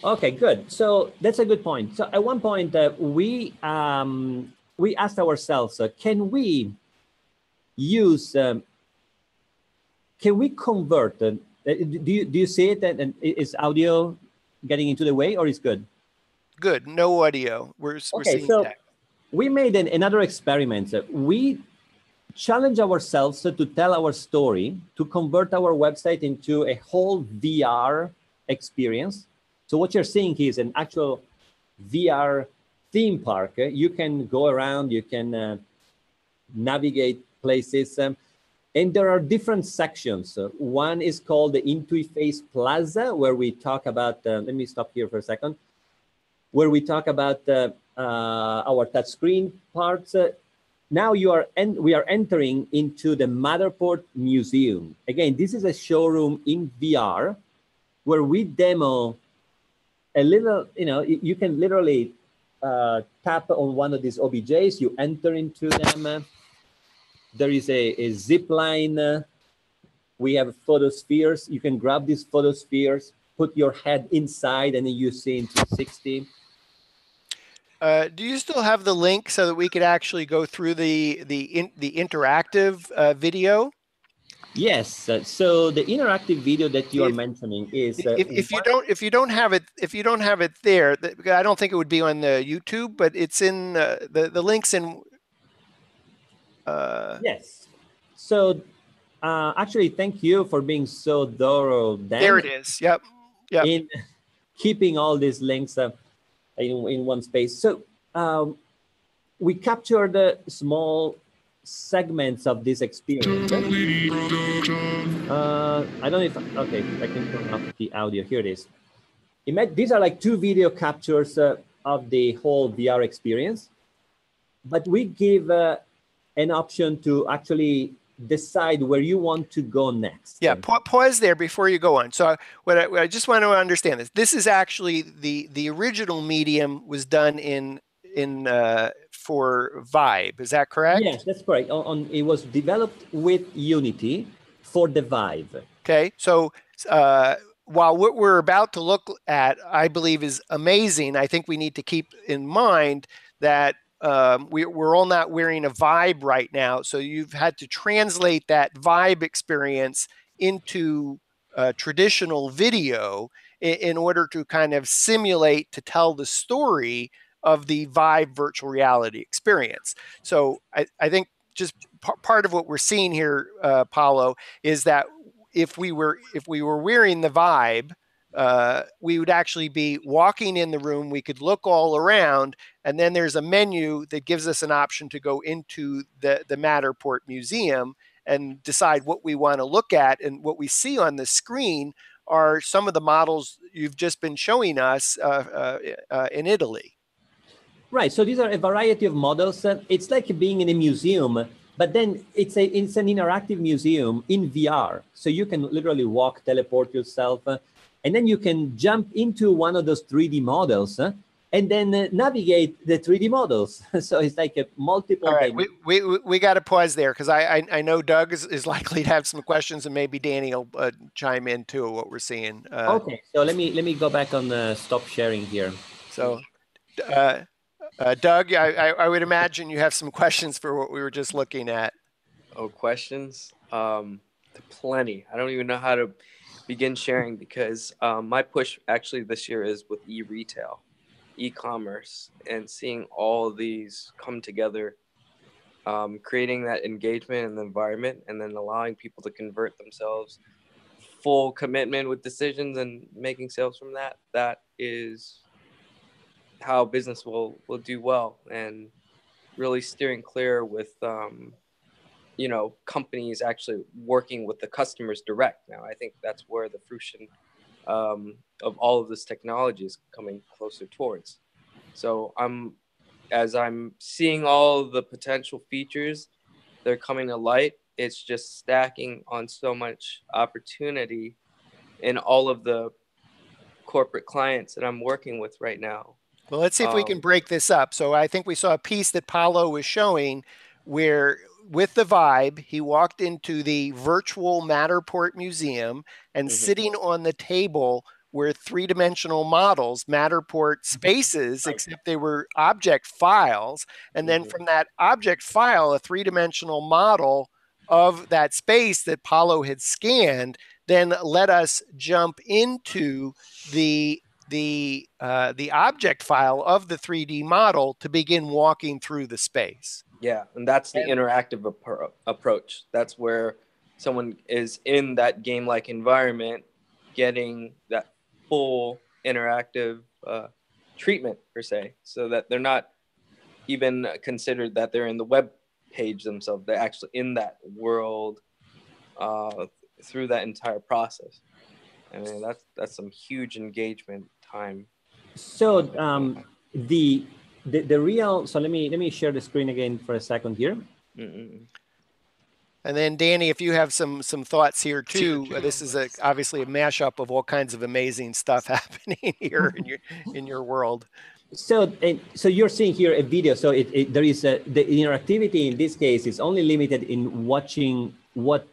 Okay, good. So that's a good point. So at one point, we asked ourselves, can we use can we convert? Do you see it? And is audio getting into the way, or is good? Good. No audio. We're seeing so text. We made another experiment. We challenge ourselves to tell our story, to convert our website into a whole VR experience. So what you're seeing here is an actual VR theme park. You can go around, you can navigate places, and there are different sections. One is called the Interface Plaza, where we talk about, let me stop here for a second, where we talk about our touchscreen parts. Now we are entering into the Matterport Museum. Again, this is a showroom in VR where we demo a little, you can literally tap on one of these OBJs, you enter into them. There is a zip line. We have photospheres. You can grab these photospheres, put your head inside, and then you see in 360. Do you still have the link so that we could actually go through the interactive video? Yes. So the interactive video that you are mentioning is if you don't have it there, I don't think it would be on the YouTube, but it's in the links in. Yes. So actually, thank you for being so thorough, Dan. There it is. Yep. In keeping all these links in one space. So we captured small segments of this experience. I don't know if, okay, I can turn off the audio. Here it is. These are like 2 video captures of the whole VR experience, but we give an option to actually decide where you want to go next. Yeah, pause there before you go on. So what I just want to understand this is actually the original medium was done for Vibe. Is that correct? Yes, that's correct. It was developed with Unity for the Vive. Okay, so while what we're about to look at, I believe, is amazing, I think we need to keep in mind that we're all not wearing a Vibe right now. So you've had to translate that Vibe experience into traditional video in order to kind of simulate, to tell the story of the Vive virtual reality experience. So I think just part of what we're seeing here, Paolo, is that if we were wearing the Vibe, we would actually be walking in the room. We could look all around, and then there's a menu that gives us an option to go into the Matterport Museum and decide what we want to look at. And what we see on the screen are some of the models you've just been showing us in Italy. Right. So these are a variety of models. It's like being in a museum, but then it's an interactive museum in VR. So you can literally walk, teleport yourself, and then you can jump into one of those 3D models and then navigate the 3D models. So it's like a multiple. All right, we got to pause there because I know Doug is likely to have some questions, and maybe Danny will chime in too what we're seeing. Okay, so let me go back on stop sharing here. So, Doug, I would imagine you have some questions for what we were just looking at. Oh, questions? Plenty. I don't even know how to begin sharing because my push actually this year is with e-retail, e-commerce, and seeing all of these come together, creating that engagement in the environment, and then allowing people to convert themselves, full commitment with decisions and making sales from that. That is how business will do well, and really steering clear with companies actually working with the customers direct. Now, I think that's where the fruition of all of this technology is coming closer towards. So as I'm seeing all the potential features that are coming to light, it's just stacking on so much opportunity in all of the corporate clients that I'm working with right now. Well, let's see if we can break this up. So I think we saw a piece that Paolo was showing where with the Vibe, he walked into the virtual Matterport Museum, and sitting on the table were 3-dimensional models, Matterport spaces, except they were object files. And then from that object file, a 3-dimensional model of that space that Paolo had scanned then let us jump into the object file of the 3D model to begin walking through the space. Yeah, and that's the interactive approach. That's where someone is in that game-like environment getting that full interactive treatment, per se, so that they're not even considered that they're in the web page themselves. They're actually in that world through that entire process. I mean, that's some huge engagement time. So the real, so let me share the screen again for a second here. And then Danny, if you have some thoughts here too, this is obviously a mashup of all kinds of amazing stuff happening here in your world. So you're seeing here a video. So there is the interactivity in this case is only limited in watching what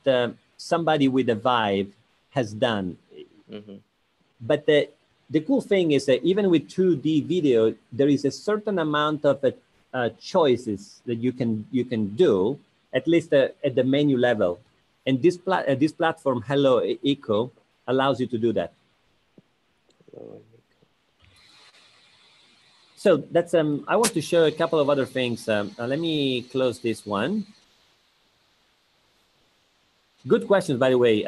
somebody with a Vive has done. But the cool thing is that even with 2D video, there is a certain amount of choices that you can do, at least at the menu level. And this platform, Hello Eco, allows you to do that. So that's I want to show a couple of other things. Let me close this one. Good questions, by the way.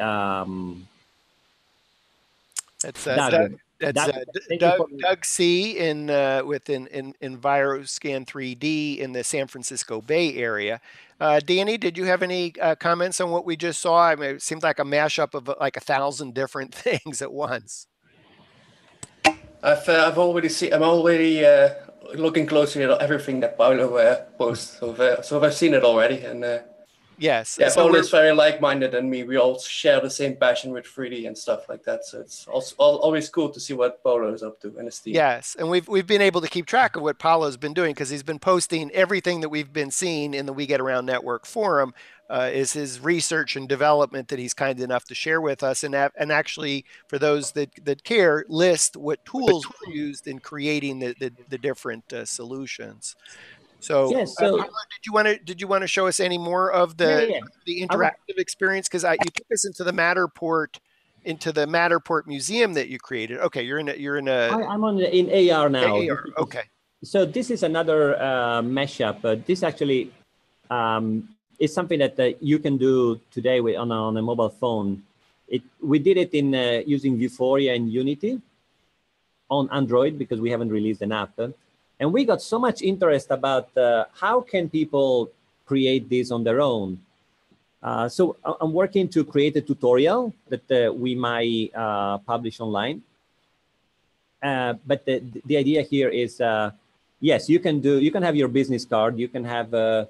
That's Doug C within EnviroScan 3D in the San Francisco Bay Area. Danny, did you have any comments on what we just saw? I mean, it seemed like a mashup of like 1,000 different things at once. I'm already looking closely at everything that Paolo posts. So I've seen it already, and yes, yeah, so Paolo is very like-minded than me. We all share the same passion with 3D and stuff like that. So it's also always cool to see what Paolo is up to and his team. Yes, and we've been able to keep track of what Paolo's been doing because he's been posting everything that we've been seeing in the We Get Around Network forum. Is his research and development that he's kind enough to share with us, and actually for those that care, list what tools were used in creating the different solutions. So, yes, Paolo, did you want to show us any more of the interactive experience? Because you took us into the Matterport Museum that you created. Okay, you're in AR now. AR, okay. So this is another mashup. This actually is something that you can do today on a mobile phone. We did it in using Vuforia and Unity on Android because we haven't released an app. And we got so much interest about how can people create this on their own. So I'm working to create a tutorial that we might publish online. But the idea here is, yes, you can have your business card. You can have a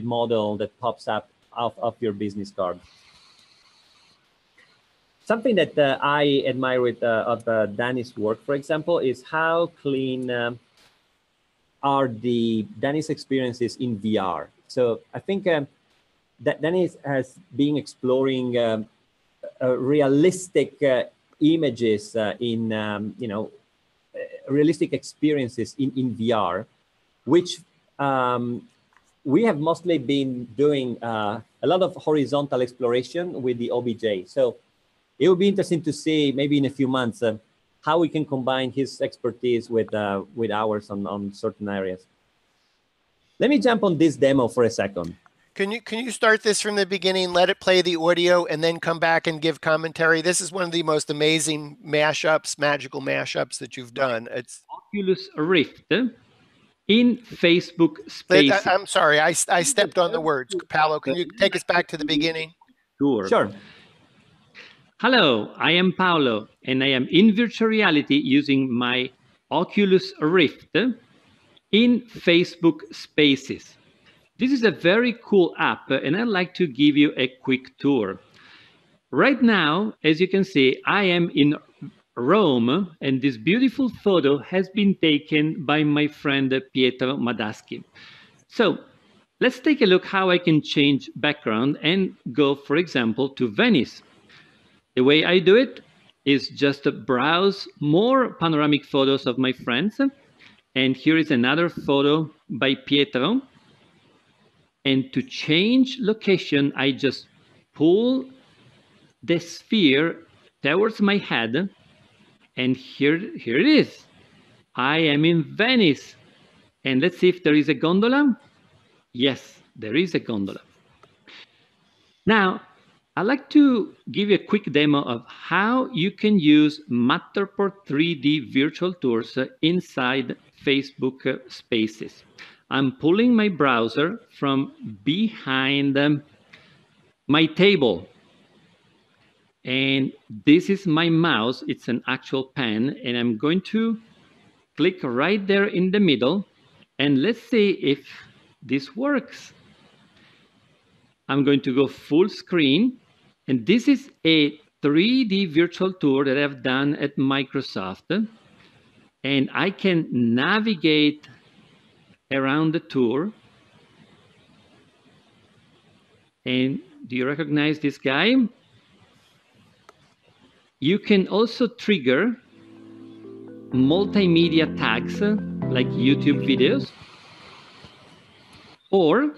model that pops up of your business card. Something that I admire of Danny's work, for example, is how clean are Danny's experiences in VR. So I think that Danny has been exploring realistic images in realistic experiences in VR, which we have mostly been doing a lot of horizontal exploration with the OBJ. So it will be interesting to see maybe in a few months how we can combine his expertise with ours on certain areas. Let me jump on this demo for a second. Can you start this from the beginning, let it play the audio, and then come back and give commentary? This is one of the most amazing mashups, magical mashups that you've done. It's Oculus Rift in Facebook Spaces. I'm sorry, I stepped on the words. Paolo, can you take us back to the beginning? Sure. Hello, I am Paolo, and I am in virtual reality using my Oculus Rift in Facebook Spaces. This is a very cool app, and I'd like to give you a quick tour. Right now, as you can see, I am in Rome, and this beautiful photo has been taken by my friend Pietro Madaschi. So let's take a look how I can change background and go, for example, to Venice. The way I do it is just to browse more panoramic photos of my friends. And here is another photo by Pietro. And to change location, I just pull the sphere towards my head, and here it is. I am in Venice. And let's see if there is a gondola. Yes, there is a gondola. Now, I'd like to give you a quick demo of how you can use Matterport 3D virtual tours inside Facebook Spaces. I'm pulling my browser from behind my table. And this is my mouse. It's an actual pen. And I'm going to click right there in the middle. And let's see if this works. I'm going to go full screen. And this is a 3D virtual tour that I've done at Microsoft. And I can navigate around the tour. And do you recognize this guy? You can also trigger multimedia tags like YouTube videos, or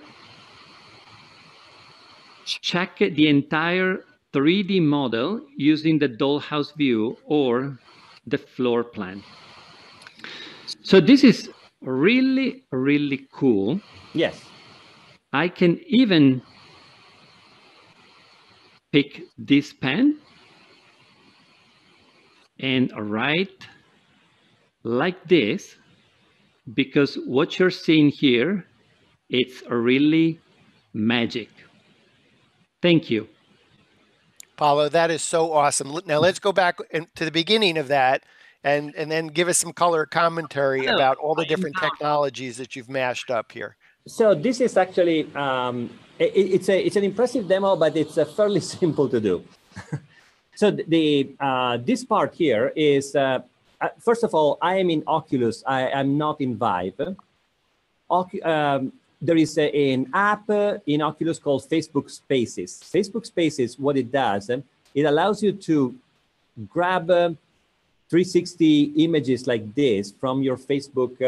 check the entire 3D model using the dollhouse view or the floor plan. So this is really, really cool. Yes. I can even pick this pen and write like this, because what you're seeing here, it's really magic. Thank you. Paolo, that is so awesome. Now let's go back to the beginning of that and then give us some color commentary about all the different technologies that you've mashed up here. So this is actually, it's an impressive demo, but it's fairly simple to do. So this part here is, first of all, I am in Oculus. I am not in Vive. There is an app in Oculus called Facebook Spaces. Facebook Spaces, what it does, it allows you to grab 360 images like this from your Facebook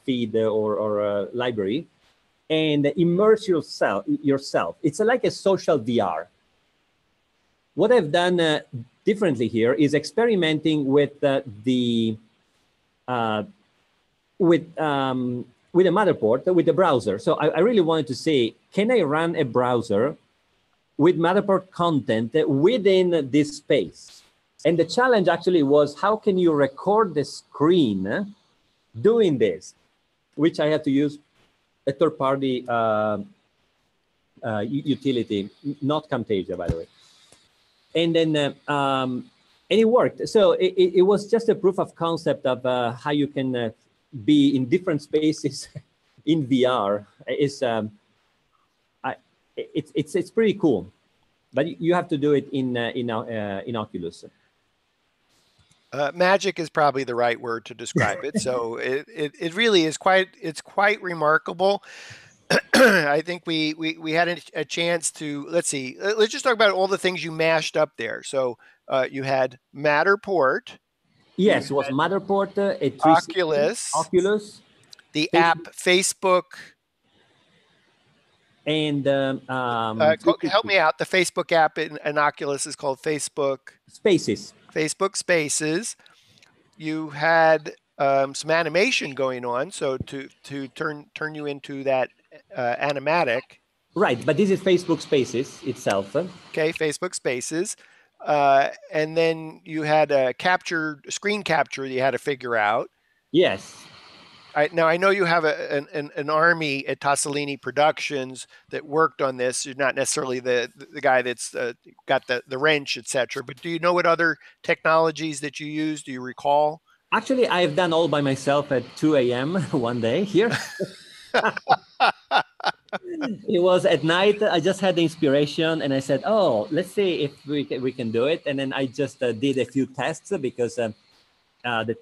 feed or library and immerse yourself. It's like a social VR. What I've done differently here is experimenting with the Matterport, with the browser. So I really wanted to say, can I run a browser with Matterport content within this space? And the challenge actually was, how can you record the screen doing this? Which I had to use a third-party utility, not Camtasia, by the way. And then, and it worked. So it was just a proof of concept of how you can be in different spaces in VR. It's pretty cool, but you have to do it in Oculus. Magic is probably the right word to describe it. So it really is quite remarkable. I think we had a chance to, let's see, let's just talk about all the things you mashed up there. So you had Matterport. Yes, it was Matterport, Oculus, the app Facebook. And help me out. The Facebook app in Oculus is called Facebook Spaces. Facebook Spaces. You had some animation going on, so to turn you into that animatic. Right, but this is Facebook Spaces itself. Okay, Facebook Spaces. And then you had a screen capture that you had to figure out. Yes. Now, I know you have an army at Tosolini Productions that worked on this. You're not necessarily the guy that's got the wrench, etc. But do you know what other technologies that you use? Do you recall? Actually, I've done all by myself at 2 a.m. one day here. It was at night. I just had the inspiration, and I said, "Oh, let's see if we can do it." And then I just did a few tests because the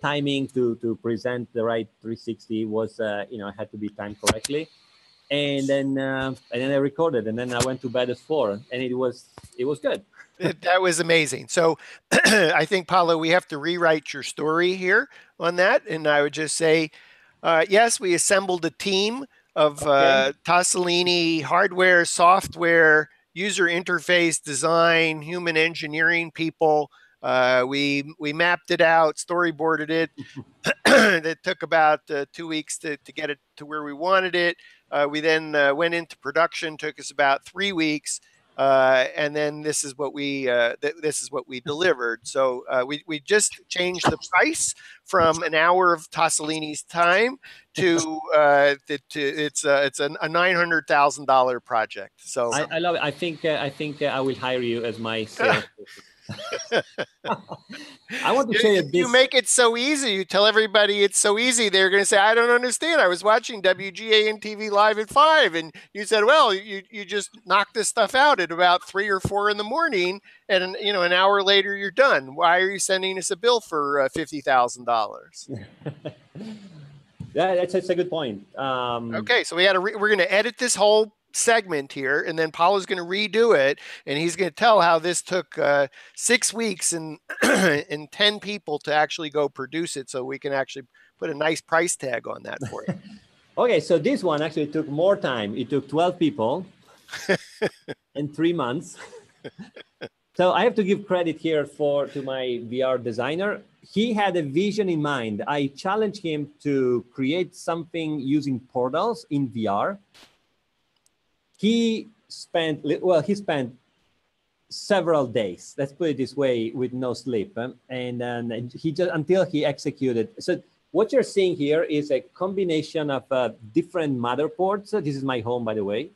timing to present the right 360 was, I had to be timed correctly. And then I recorded, and then I went to bed at 4, and it was good. That was amazing. So I think, Paolo, we have to rewrite your story here on that. And I would just say, yes, we assembled a team Tosolini hardware, software, user interface design, human engineering people. We mapped it out, storyboarded it. It took about 2 weeks to get it to where we wanted it. We then went into production. Took us about 3 weeks, and then this is what we delivered. So we just changed the price from an hour of Tosolini's time to it's a $900,000 project. So I love it. I think I will hire you as my sales. I want to say you make it so easy. You tell everybody it's so easy. They're going to say, "I don't understand. I was watching WGAN-TV live at 5," and you said, "Well, you just knock this stuff out at about 3 or 4 in the morning, and an hour later you're done. Why are you sending us a bill for $50,000?" Yeah, that's a good point. Okay, so we're going to edit this whole segment here, and then Paolo's going to redo it, and he's going to tell how this took 6 weeks and and 10 people to actually go produce it, so we can actually put a nice price tag on that for you. Okay, so this one actually took more time. It took 12 people and 3 months. So I have to give credit here to my VR designer. He had a vision in mind. I challenged him to create something using portals in VR. He spent several days, let's put it this way, with no sleep. And he just, until he executed. So what you're seeing here is a combination of different Matterports. So this is my home, by the way.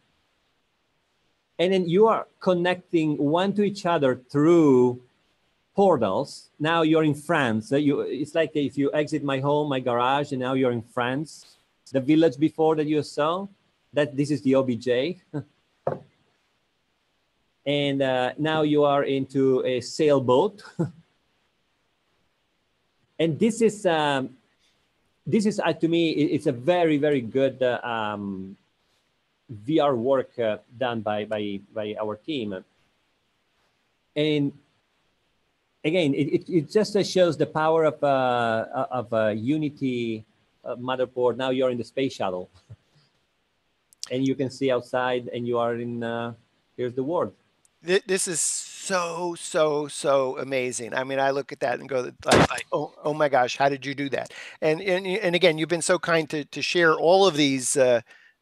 And then you are connecting one to each other through portals. Now you're in France. It's like if you exit my home, my garage, and now you're in France. The village before that you saw, this is the OBJ. And now you are into a sailboat. And this is to me, it's a very, very good VR work done by our team. And again, it just shows the power of Unity Matterport. Now you're in the space shuttle, and you can see outside, and you are in. Here's the world. This is so amazing. I mean, I look at that and go, like, oh my gosh, how did you do that? And again, you've been so kind to share all of these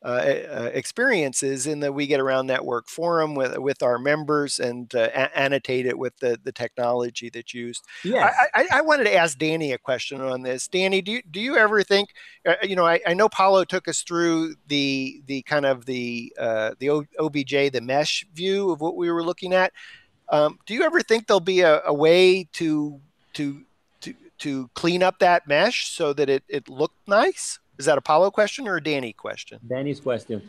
experiences in the We Get Around Network forum with our members, and annotate it with the technology that's used. Yes. I wanted to ask Danny a question on this. Danny, do you ever think, I know Paolo took us through the kind of the OBJ, the mesh view of what we were looking at. Do you ever think there'll be a way to clean up that mesh so that it looked nice? Is that a Paolo question or a Danny question? Danny's question.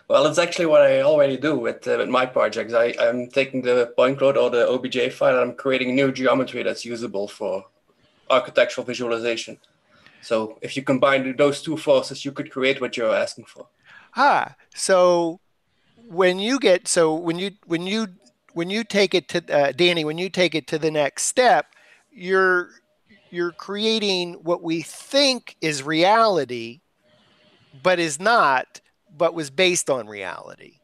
Well, it's actually what I already do with my projects. I'm taking the point cloud or the OBJ file, and I'm creating new geometry that's usable for architectural visualization. So if you combine those two forces, you could create what you're asking for. So when you take it to Danny, when you take it to the next step, you're creating what we think is reality, but is not, but was based on reality.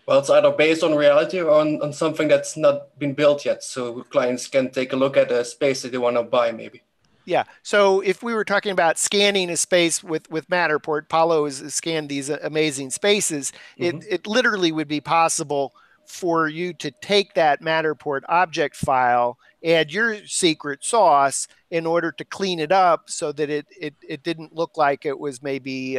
Well, it's either based on reality or on something that's not been built yet. So clients can take a look at a space that they want to buy, maybe. Yeah. So if we were talking about scanning a space with Matterport, Paolo has scanned these amazing spaces. Mm-hmm. It literally would be possible for you to take that Matterport object file, add your secret sauce in order to clean it up so that it didn't look like it was maybe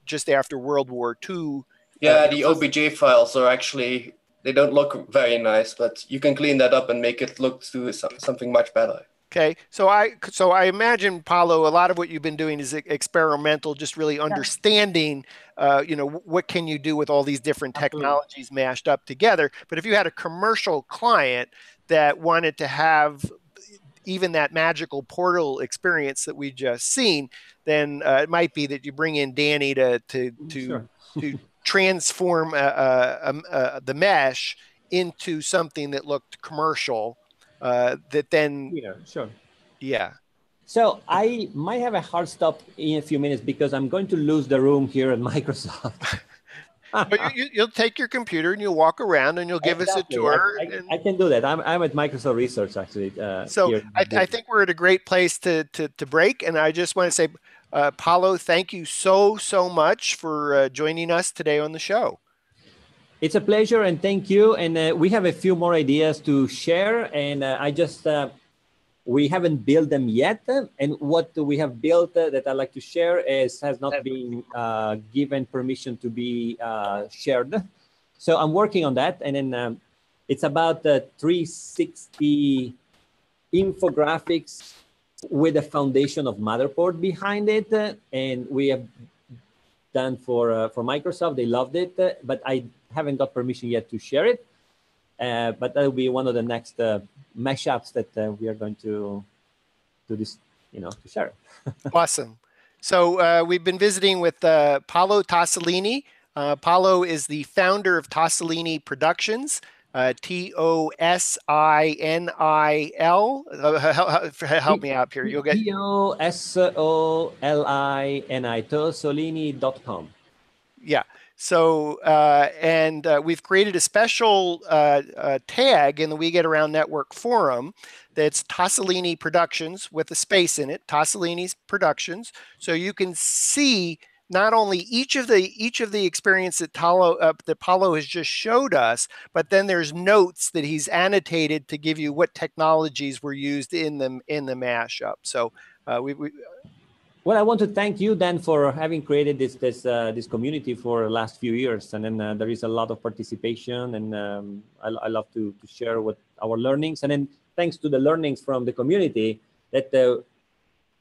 just after World War II. Yeah, the OBJ files are actually, they don't look very nice, but you can clean that up and make it look to something much better. Okay, so I imagine, Paolo, a lot of what you've been doing is experimental, just really understanding, what can you do with all these different technologies mashed up together. But if you had a commercial client that wanted to have even that magical portal experience that we just seen, then it might be that you bring in Danny to transform the mesh into something that looked commercial. That then, sure. Yeah. So I might have a hard stop in a few minutes because I'm going to lose the room here at Microsoft. But you'll take your computer and you'll walk around and you'll give us a tour. I can do that. I'm at Microsoft Research actually. So here. I think we're at a great place to break. And I just want to say, Paolo, thank you so much for joining us today on the show. It's a pleasure and thank you. And we have a few more ideas to share. And we haven't built them yet. And what we have built that I'd like to share has not been given permission to be shared. So I'm working on that. And then it's about 360 infographics with a foundation of Matterport behind it. And we have done for Microsoft. They loved it, but I haven't got permission yet to share it. But that will be one of the next mashups that we are going to do this, to share. Awesome. So we've been visiting with Paolo Tosolini. Paolo is the founder of Tosolini Productions, T-O-S-I-N-I-L. Help me out here. You'll get T-O-S-O-L-I-N-I, Tosolini.com. Yeah. So, we've created a special tag in the We Get Around Network forum that's Tosolini Productions with a space in it, Tosolini's Productions. So you can see not only each of the experience that Paolo has just showed us, but then there's notes that he's annotated to give you what technologies were used in the mashup. So well, I want to thank you, Dan, for having created this community for the last few years. And then there is a lot of participation, and I love to share what our learnings. And then thanks to the learnings from the community, that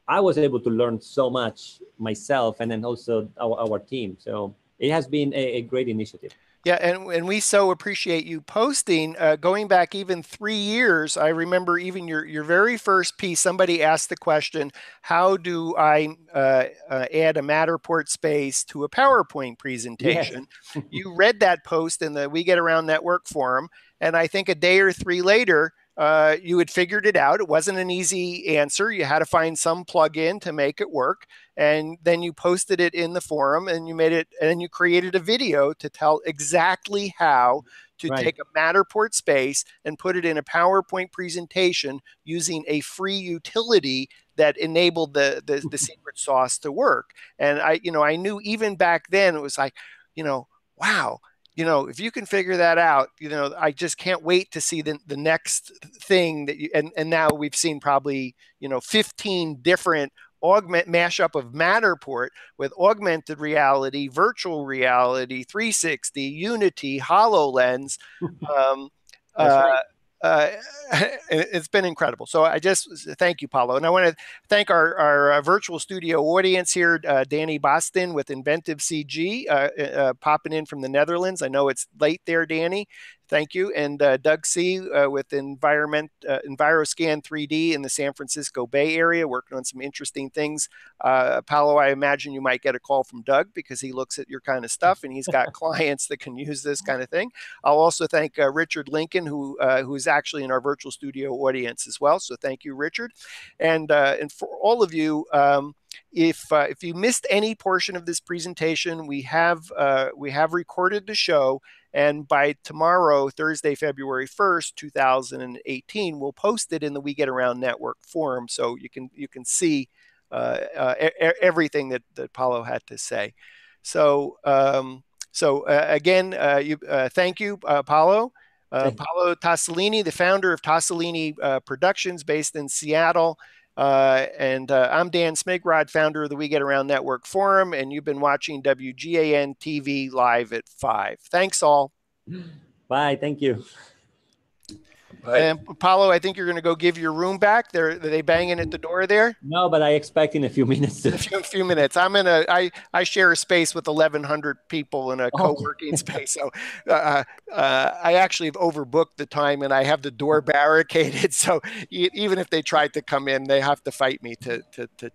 I was able to learn so much myself, and then also our team. So it has been a great initiative. Yeah, and we so appreciate you posting. Going back even 3 years, I remember even your very first piece, somebody asked the question, how do I add a Matterport space to a PowerPoint presentation? Yes. You read that post in the We Get Around Network forum, and I think a day or 3 later, you had figured it out. It wasn't an easy answer. You had to find some plugin to make it work. And then you posted it in the forum, and you created a video to tell exactly how to take a Matterport space and put it in a PowerPoint presentation using a free utility that enabled the secret sauce to work. And I knew even back then, it was like, wow. If you can figure that out, I just can't wait to see the next thing that and now we've seen probably, 15 different mashup of Matterport with augmented reality, virtual reality, 360, Unity, HoloLens. It's been incredible. So I just thank you, Paolo. And I want to thank our virtual studio audience here, Danny Boston with Inventive CG, popping in from the Netherlands. I know it's late there, Danny. Thank you. And Doug C. With EnviroScan 3D in the San Francisco Bay Area, working on some interesting things. Paolo, I imagine you might get a call from Doug because he looks at your kind of stuff and he's got clients that can use this kind of thing. I'll also thank Richard Lincoln, who's actually in our virtual studio audience as well. So thank you, Richard. And for all of you, if you missed any portion of this presentation, we have recorded the show. And by tomorrow, Thursday, February 1st, 2018, we'll post it in the We Get Around Network forum, so you can see everything that Paolo had to say. So again, thank you, Paolo. Paolo Tosolini, the founder of Tosolini Productions, based in Seattle. And I'm Dan Smigrod, founder of the We Get Around Network Forum, and you've been watching WGAN-TV live at 5. Thanks all. Bye. Thank you. Bye. And Paolo, I think you're going to go give your room back. Are they banging at the door there? No, but I expect in a few minutes. A few minutes. I share a space with 1,100 people in a co-working space. So I actually have overbooked the time and I have the door barricaded. So even if they tried to come in, they have to fight me to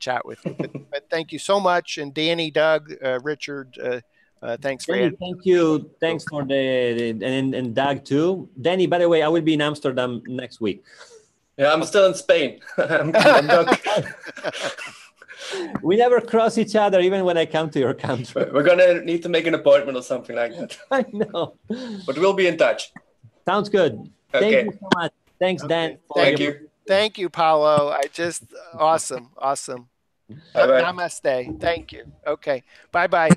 chat with you. But thank you so much. And Danny, Doug, Richard, thanks for Danny, thank you. Thanks for and Doug too. Danny, by the way, I will be in Amsterdam next week. Yeah, I'm still in Spain. I'm Doug. We never cross each other, even when I come to your country. We're gonna need to make an appointment or something like that. I know. But we'll be in touch. Sounds good. Okay. Thank you so much. Thanks, Dan. Thank you. Thank you, Paolo. Awesome. Bye-bye. Namaste. Thank you. Okay. Bye-bye.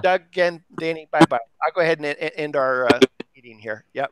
Doug and Danny, bye-bye. I'll go ahead and end our meeting here. Yep.